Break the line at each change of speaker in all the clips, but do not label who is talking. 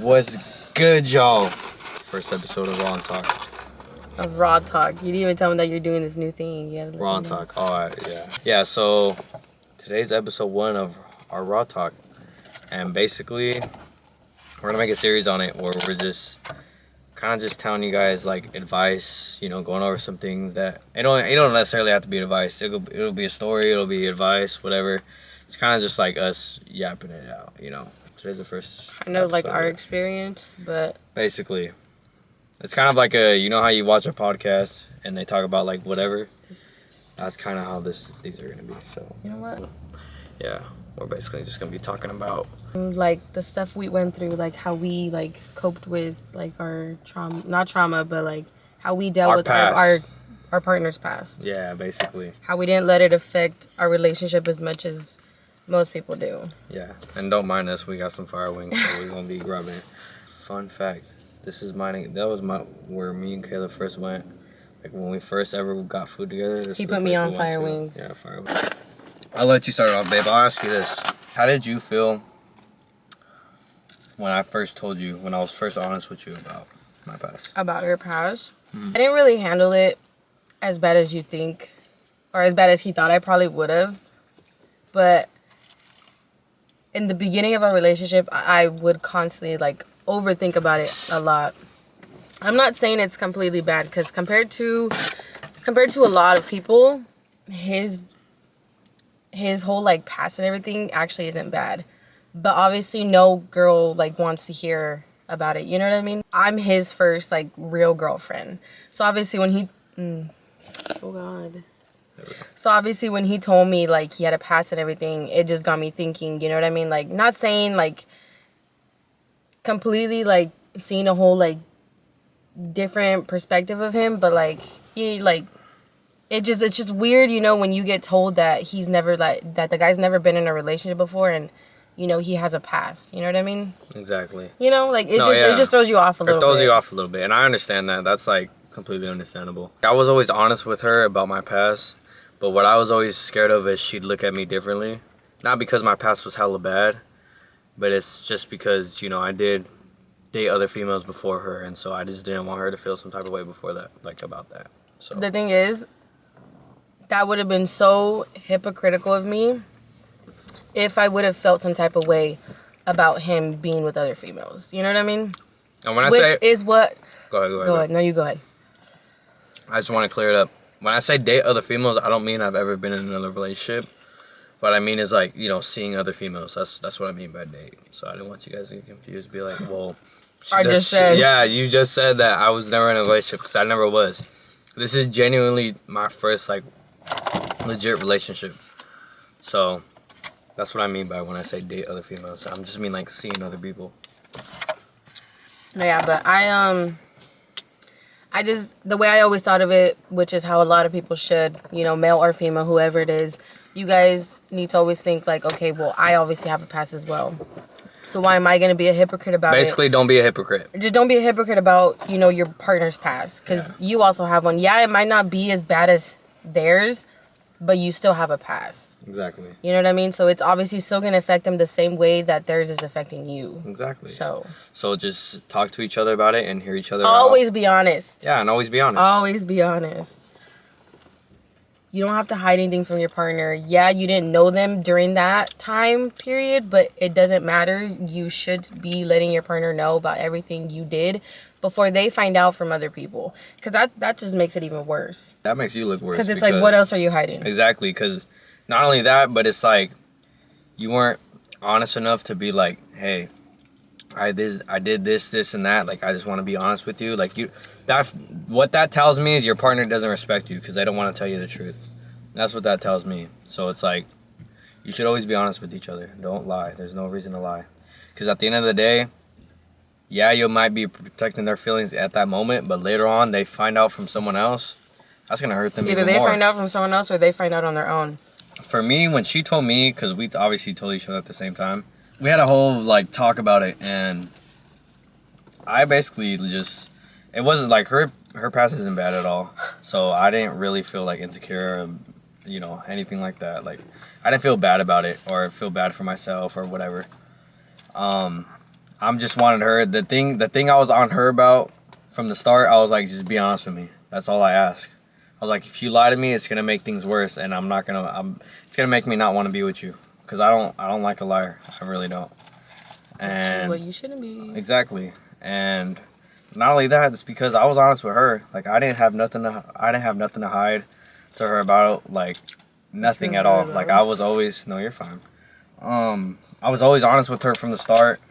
What's good, y'all? First episode of Raw Talk.
Of Raw Talk. You didn't even tell me that you're doing this new thing.
Raw Talk. All right, yeah. Yeah, so today's episode 1 of our Raw Talk. And basically, we're going to make a series on it where we're just kind of just telling you guys, like, advice, you know, going over some things that it don't necessarily have to be advice. It'll be a story, it'll be advice, whatever. It's kind of just like us yapping it out, you know. Today's the first
kind of like our experience, but
basically it's kind of like you know how you watch a podcast and they talk about like whatever. That's kind of how these are gonna be. So
you know what?
Yeah, we're basically just gonna be talking about
like the stuff we went through, like how we like coped with like our not trauma, but like how we dealt with our partner's past.
Yeah, basically.
How we didn't let it affect our relationship as much as most people do.
Yeah, and don't mind us. We got some fire wings, so we're gonna be grubbing. Fun fact: this is mine. That was where me and Kayla first went. Like when we first ever got food together.
He put me on fire wings.
Yeah, fire wings. I'll let you start off, babe. I'll ask you this: how did you feel when I first told you, when I was first honest with you about my past?
About your past? Mm-hmm. I didn't really handle it as bad as you think, or as bad as he thought I probably would have, but in the beginning of our relationship, I would constantly, like, overthink about it a lot. I'm not saying it's completely bad, because compared to a lot of people, his whole, like, past and everything actually isn't bad. But obviously, no girl, like, wants to hear about it. You know what I mean? I'm his first, like, real girlfriend. So, obviously, when he... oh, God. So obviously when he told me like he had a past and everything, it just got me thinking, you know what I mean? Like not saying like completely like seeing a whole like different perspective of him, but like he like it's just weird, you know, when you get told that he's never like that the guy's never been in a relationship before and you know he has a past, you know what I mean?
Exactly.
You know, like it just throws you off a little bit.
It throws you off a little bit, and I understand that. That's like completely understandable. I was always honest with her about my past. But what I was always scared of is she'd look at me differently. Not because my past was hella bad, but it's just because, you know, I did date other females before her, and so I just didn't want her to feel some type of way before that, like about that. So
the thing is, that would have been so hypocritical of me if I would have felt some type of way about him being with other females. You know what I mean?
And when
Which is what...
Go ahead.
No, you go ahead.
I just want to clear it up. When I say date other females, I don't mean I've ever been in another relationship. What I mean is like, you know, seeing other females. That's what I mean by date. So I didn't want you guys to get confused. Be like, well, you just said that I was never in a relationship because I never was. This is genuinely my first like legit relationship. So that's what I mean by when I say date other females. I just mean like seeing other people.
Yeah, but the way I always thought of it, which is how a lot of people should, you know, male or female, whoever it is, you guys need to always think like, okay, well, I obviously have a past as well. So why am I going to be a hypocrite about it?
Basically, don't be a hypocrite.
Just don't be a hypocrite about, you know, your partner's past. Because you also have one. Yeah, it might not be as bad as theirs, but you still have a past.
Exactly.
You know what I mean? So it's obviously still going to affect them the same way that theirs is affecting you.
Exactly.
So
just talk to each other about it and hear each other
always
out.
Be honest.
Yeah, and always be honest.
Always be honest. You don't have to hide anything from your partner. Yeah, you didn't know them during that time period, but it doesn't matter. You should be letting your partner know about everything you did before they find out from other people. Because that just makes it even worse.
That makes you look worse.
Because it's like, what else are you hiding?
Exactly, because not only that, but it's like you weren't honest enough to be like, hey, I did this, and that. Like, I just want to be honest with you. Like, what that tells me is your partner doesn't respect you because they don't want to tell you the truth. That's what that tells me. So it's like, you should always be honest with each other. Don't lie. There's no reason to lie. Because at the end of the day, yeah, you might be protecting their feelings at that moment, but later on, they find out from someone else. That's going to hurt them even more.
Either they find out from someone else or they find out on their own.
For me, when she told me, because we obviously told each other at the same time, we had a whole like talk about it, and I basically just, it wasn't like her past isn't bad at all, so I didn't really feel like insecure or, you know, anything like that. Like, I didn't feel bad about it or feel bad for myself or whatever. I'm just wanted her. The thing I was on her about from the start, I was like, just be honest with me. That's all I ask. I was like, if you lie to me, it's gonna make things worse, and it's gonna make me not want to be with you, cause I don't like a liar. I really don't. And
what you shouldn't be.
Exactly. And not only that, it's because I was honest with her. Like I didn't have nothing to hide to her about, like nothing at all. Like I was always, no, you're fine. I was always honest with her from the start,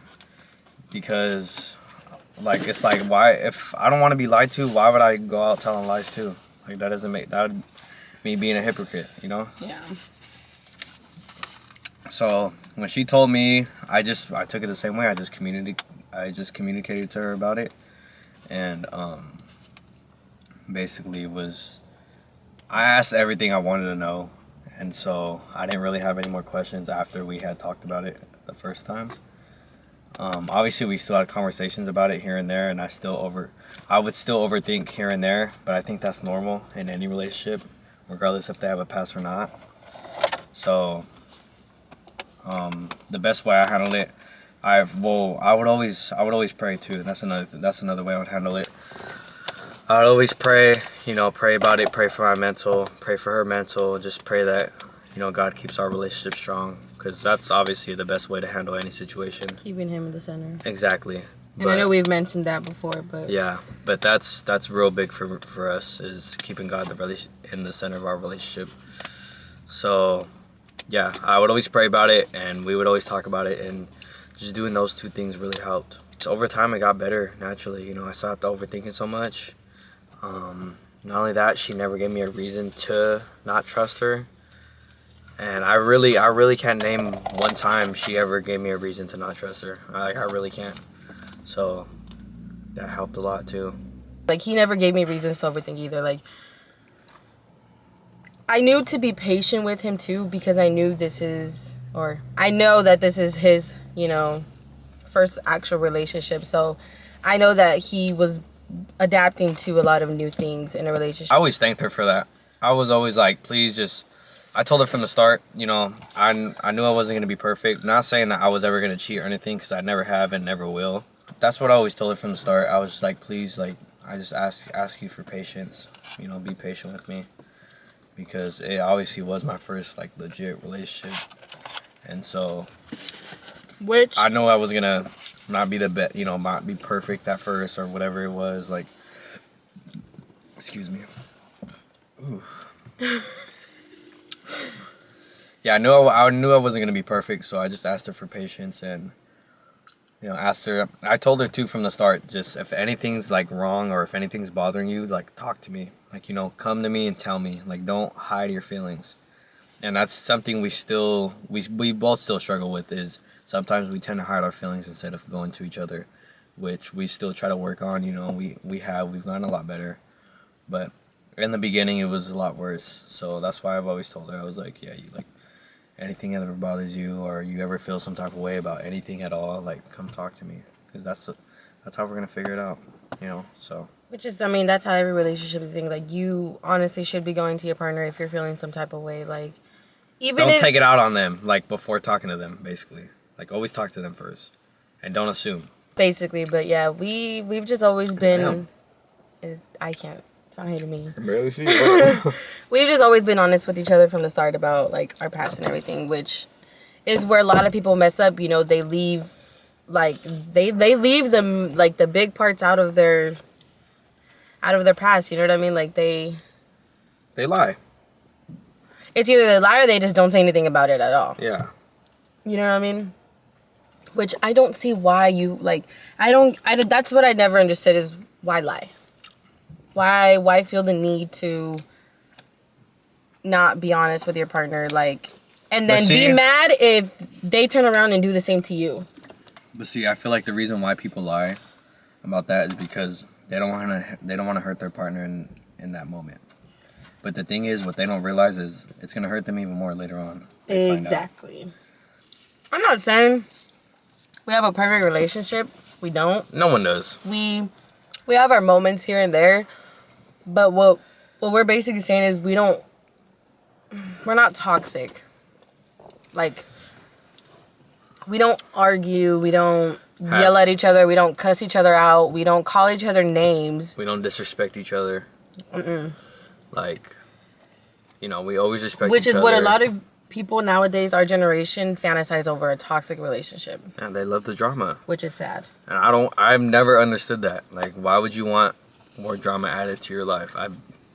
because like it's like, why, if I don't want to be lied to, why would I go out telling lies too? Like that doesn't make that me being a hypocrite, you know?
Yeah.
So when she told me, I took it the same way. I just communicated to her about it, and basically I asked everything I wanted to know, and so I didn't really have any more questions after we had talked about it the first time. Obviously we still had conversations about it here and there, and I would still overthink here and there, but I think that's normal in any relationship, regardless if they have a past or not. So the best way I handled it, I would always pray too. That's another way I would handle it. I would always pray, pray about it, pray for my mental, pray for her mental, just pray that, God keeps our relationship strong, because that's obviously the best way to handle any situation.
Keeping him in the center.
Exactly.
And I know we've mentioned that before, but
yeah, but that's real big for us, is keeping God in the center of our relationship. So yeah, I would always pray about it, and we would always talk about it, and just doing those two things really helped. So over time, it got better naturally. I stopped overthinking so much. Not only that, she never gave me a reason to not trust her, and I really can't name one time she ever gave me a reason to not trust her. I really can't. So that helped a lot too.
Like, he never gave me reasons to overthink either. Like, I knew to be patient with him too, because I know that this is his, first actual relationship. So I know that he was adapting to a lot of new things in a relationship.
I always thanked her for that. I was always like, please just, I told her from the start, I knew I wasn't going to be perfect. Not saying that I was ever going to cheat or anything, because I never have and never will. That's what I always told her from the start. I was just like, please, like, I just ask you for patience. Be patient with me, because it obviously was my first, like, legit relationship. And so,
which
I know I was going to not be the best, not be perfect at first or whatever it was. Like, excuse me. Ooh. Yeah, I knew I wasn't gonna be perfect, so I just asked her for patience, and asked her. I told her too from the start, just if anything's like wrong or if anything's bothering you, like talk to me, like come to me and tell me, like don't hide your feelings. And that's something we both still struggle with, is sometimes we tend to hide our feelings instead of going to each other, which we still try to work on. We've gotten a lot better, but in the beginning it was a lot worse. So that's why I've always told her, I was like, yeah, anything that ever bothers you, or you ever feel some type of way about anything at all, like come talk to me, because that's how we're gonna figure it out. So.
Which is, that's how every relationship thing. Like, you honestly should be going to your partner if you're feeling some type of way. Like,
don't take it out on them, like, before talking to them, basically. Like, always talk to them first, and don't assume.
Basically, but yeah, we've just always been. I can't. It's not hating me.
I barely see it.
We've just always been honest with each other from the start about, like, our past and everything, which is where a lot of people mess up. They leave, like, they leave them, like, the big parts out of their past. You know what I mean? Like, they
lie.
It's either they lie or they just don't say anything about it at all.
Yeah.
You know what I mean? Which I don't see why you, like, that's what I never understood, is why lie? Why feel the need to not be honest with your partner, like, and then be mad if they turn around and do the same to you?
But see, I feel like the reason why people lie about that is because they don't want to hurt their partner in that moment. But the thing is, what they don't realize is it's going to hurt them even more later on.
Exactly. I'm not saying we have a perfect relationship. We don't.
No one does.
We have our moments here and there. But what we're basically saying is we're not toxic. Like, we don't argue. We don't yell at each other. We don't cuss each other out. We don't call each other names.
We don't disrespect each other. Like, you know, we always respect
Which
each
is
other.
what a lot of people nowadays, our generation, fantasize over a toxic relationship.
And they love the drama.
Which is sad.
And I've never understood that. Like, why would you want more drama added to your life?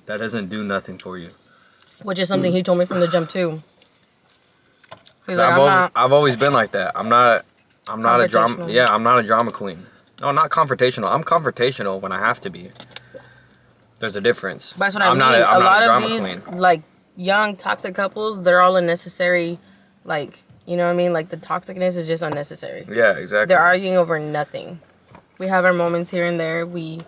That doesn't do nothing for you.
Which is something he told me from the jump too. He's
like, I've always been like that. I'm not a drama. Yeah, I'm not a drama queen. No, not confrontational. I'm confrontational when I have to be. There's a difference.
That's what I mean.
I'm
a lot
not
of these
queen.
like young toxic couples, they're all unnecessary. Like, you know what I mean? Like the toxicness is just unnecessary.
Yeah, exactly.
They're arguing over nothing. We have our moments here and there. We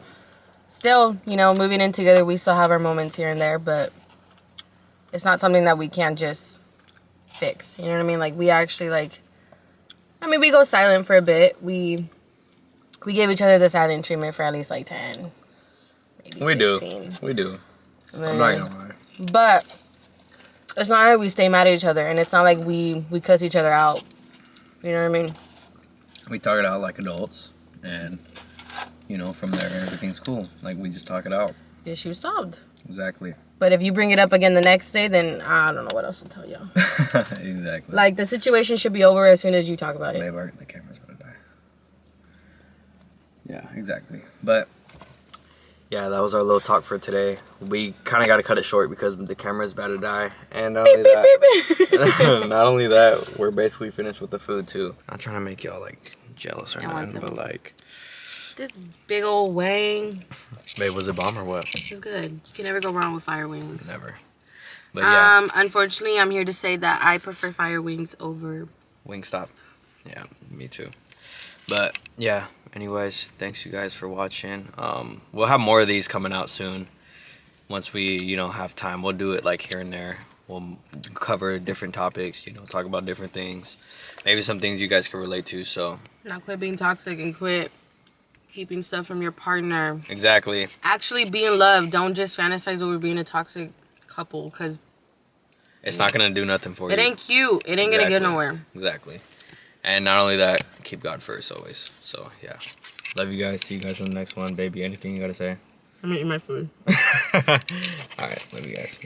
still, you know, moving in together, we still have our moments here and there, but it's not something that we can't just fix. You know what I mean? Like we actually we go silent for a bit. We gave each other the silent treatment for at least like 10.
We do. I'm not gonna lie.
But it's not like we stay mad at each other, and it's not like we cuss each other out. You know what I mean?
We talk it out like adults, and you know, from there everything's cool. Like we just talk it out.
Issue solved.
Exactly.
But if you bring it up again the next day, then I don't know what else to tell you.
Exactly.
Like the situation should be over as soon as you talk about it.
Babe, the camera's gonna die. Yeah, exactly. But yeah, that was our little talk for today. We kind of got to cut it short because the camera's about to die. And not only that, not only that, we're basically finished with the food too. Not trying to make y'all like jealous or nothing, but like
this big old wing.
Babe, was it bomb or what?
It was good. You can never go wrong with fire wings.
Never. But yeah.
Unfortunately, I'm here to say that I prefer fire wings over
Wingstop. Yeah, me too. But yeah, anyways, thanks you guys for watching. We'll have more of these coming out soon. Once we, you know, have time, we'll do it like here and there. We'll cover different topics, you know, talk about different things. Maybe some things you guys can relate to, so.
Not quit being toxic and quit keeping stuff from your partner.
Exactly.
Actually be in love. Don't just fantasize over being a toxic couple, because
it's not going to do nothing for you.
It ain't cute. It ain't going to get nowhere.
Exactly. And not only that, keep God first always. So, yeah. Love you guys. See you guys in the next one. Baby, anything you got to say?
I'm eating my food.
All right. Love you guys.